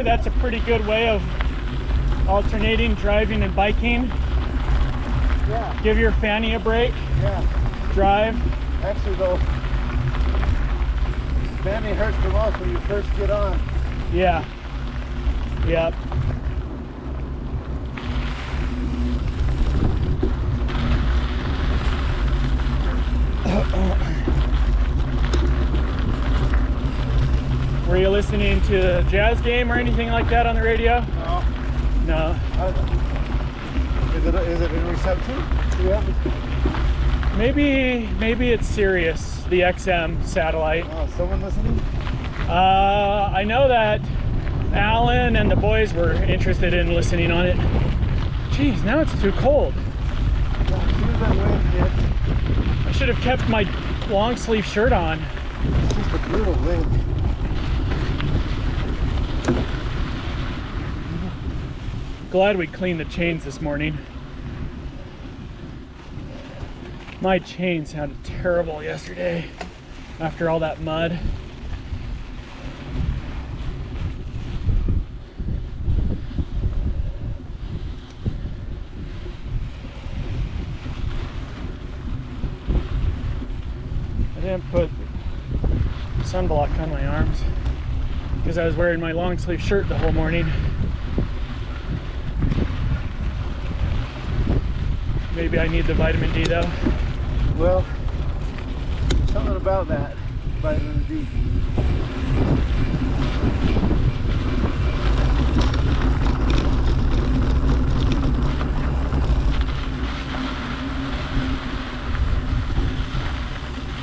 that's a pretty good way of alternating driving and biking. Yeah. Give your fanny a break. Yeah. Drive. Actually, though, fanny hurts the most when you first get on. Yeah. Yep. Were you listening to a jazz game or anything like that on the radio? No. No. Is it in reception? Yeah. Maybe it's Sirius, the XM satellite. Oh, someone listening? I know that Alan and the boys were interested in listening on it. Jeez, now it's too cold. I should have kept my long sleeve shirt on. It's just a brutal wind. Glad we cleaned the chains this morning. My chain sounded terrible yesterday after all that mud. I didn't put sunblock on my arms because I was wearing my long sleeve shirt the whole morning. Maybe I need the vitamin D though. Well, there's something about that vitamin D.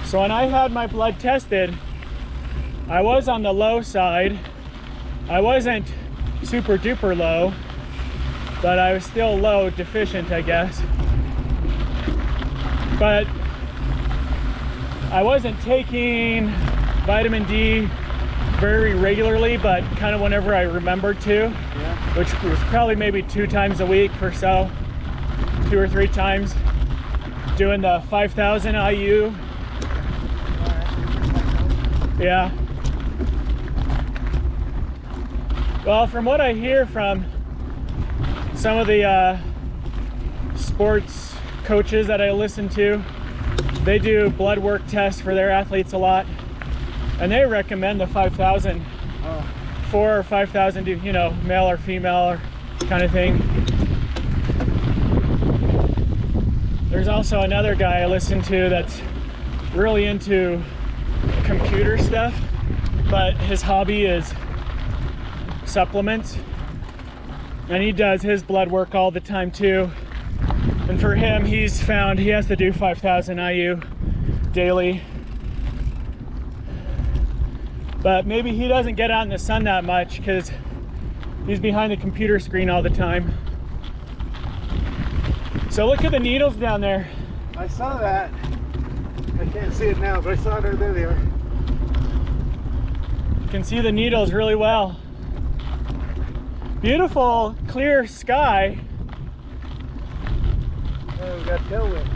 So when I had my blood tested, I was on the low side. I wasn't super duper low, but I was still low deficient, I guess. But I wasn't taking vitamin D very regularly, but kind of whenever I remembered to, Yeah. which was probably maybe 2 times a week or so, 2 or 3 times, doing the 5,000 IU. Yeah. Well, from what I hear from some of the sports coaches that I listen to, they do blood work tests for their athletes a lot, and they recommend the 5,000, 4 or 5,000, you know, male or female or kind of thing. There's also another guy I listen to that's really into computer stuff, but his hobby is supplements, and he does his blood work all the time too. And for him, he's found he has to do 5,000 IU daily. But maybe he doesn't get out in the sun that much because he's behind the computer screen all the time. So look at the needles down there. I saw that. I can't see it now, but I saw it. There they are. You can see the needles really well. Beautiful, clear sky. Oh, we got tailwind.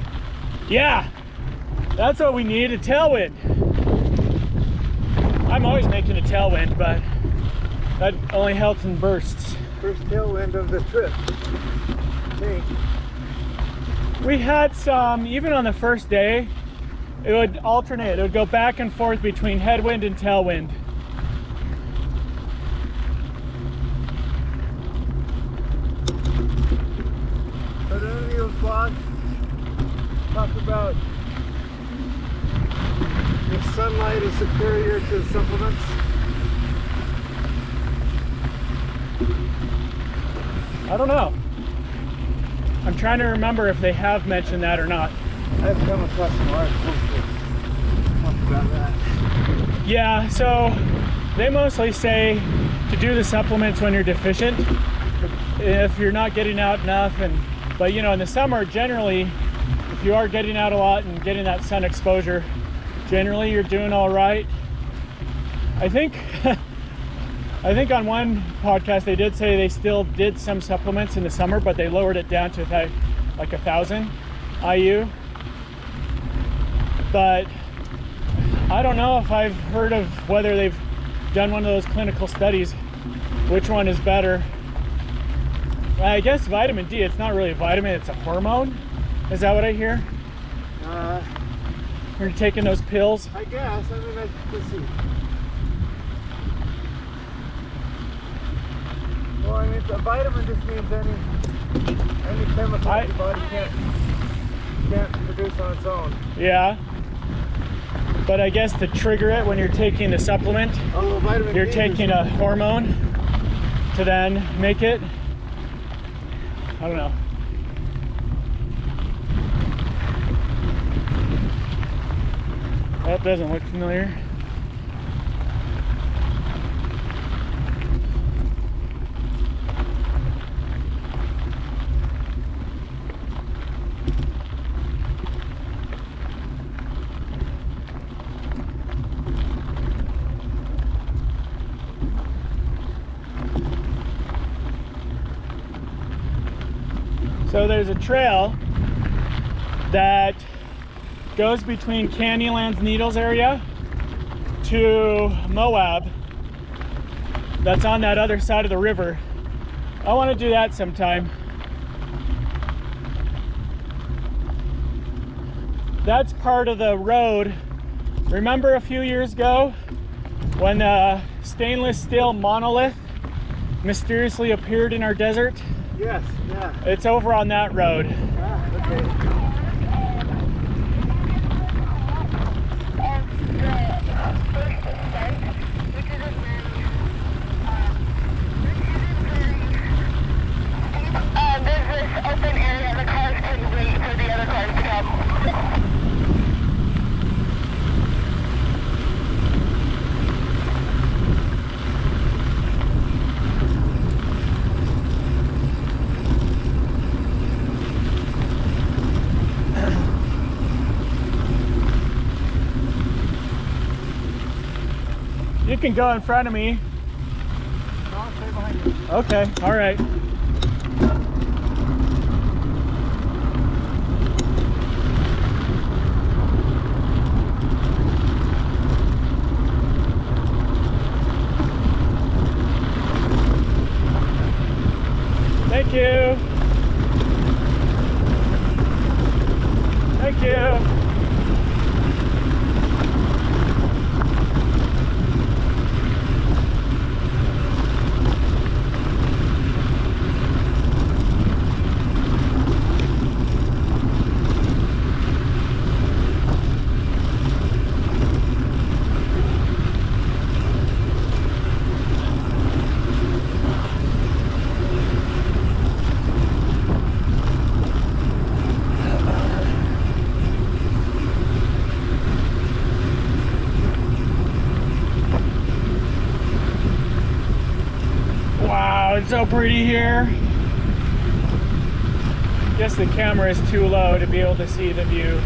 Yeah, that's what we need, a tailwind. I'm always making a tailwind, but that only helps in bursts. First tailwind of the trip. Okay. We had some, even on the first day, it would alternate. It would go back and forth between headwind and tailwind. So did any of those blogs talk about if sunlight is superior to supplements? I don't know. I'm trying to remember if they have mentioned that or not. I've come across some articles that talk about that. Yeah, so they mostly say to do the supplements when you're deficient, if you're not getting out enough. But you know, in the summer, generally, if you are getting out a lot and getting that sun exposure, generally you're doing all right. I think on one podcast they did say they still did some supplements in the summer, but they lowered it down to like 1,000 IU. But I don't know if I've heard of whether they've done one of those clinical studies which one is better. I guess vitamin D, it's not really a vitamin, it's a hormone. Is that what I hear? You're taking those pills? I guess. I mean, let's see. Well, I mean, a vitamin just means any chemical your body can't produce on its own. Yeah. But I guess to trigger it when you're taking the supplement, vitamin you're D taking a hormone to then make it. I don't know. That doesn't look familiar. So there's a trail that goes between Canyonlands Needles area to Moab that's on that other side of the river. I want to do that sometime. That's part of the road. Remember a few years ago when the stainless steel monolith mysteriously appeared in our desert? Yes, yeah. It's over on that road. Ah, okay. There's this open area, the cars can wait for the other cars to come. You can go in front of me. No, I'll stay behind you. Okay, all right. Thank you. Thank you. Wow, it's so pretty here. Guess the camera is too low to be able to see the view.